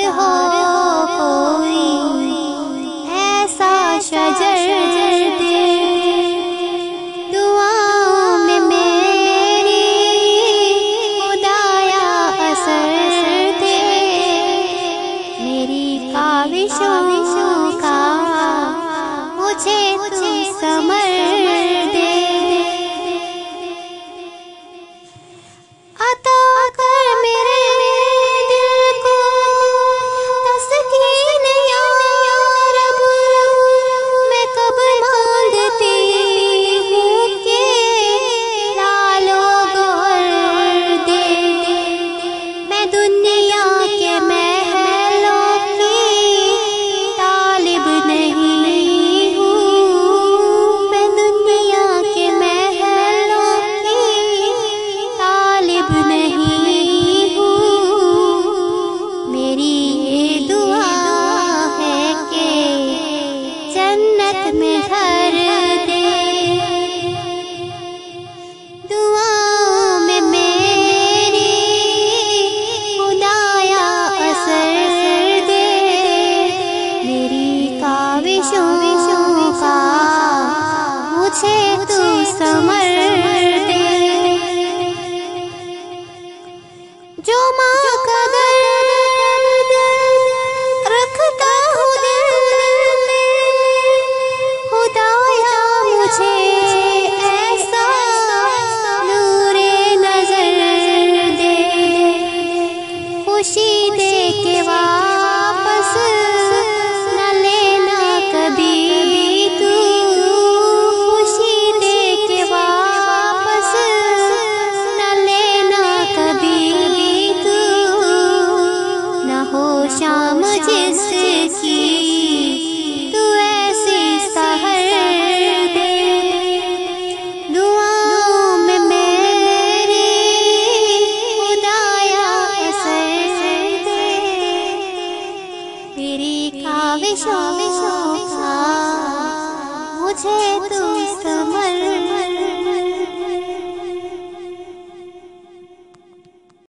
हो कोई ऐसा शजर दे, दुआओं में मेरी खुदाया असर दे, मेरी काविशों का मुझे तू समर दे। अता कर मेरे दिल को तस्कीन या रब, मैं कब मांगती हूँ कि लालो गौहर दे। मैं दुनिया के महलों की तालिब नहीं हूँ, मैं दुनिया के महलों की तालिब नहीं हूँ। मेरी ये दुआ है कि जन्नत में घर दे, दुआओं में मेरी खुदाया असर दे, मेरी काविशों का मुझे तू समर दे। जो माँ का दर्द रखता हूँ दिल में, खुदाया मुझे ऐसा नूरे नजर दे, खुशी दे के वापस न लेना कभी भी तू, खुशी दे के वापस न लेना कभी भी तू, न हो शाम जिसकी तू ऐसी सहर दे, दुआओं में मेरी खुदाया असर दे, मेरी काविशों का मुझे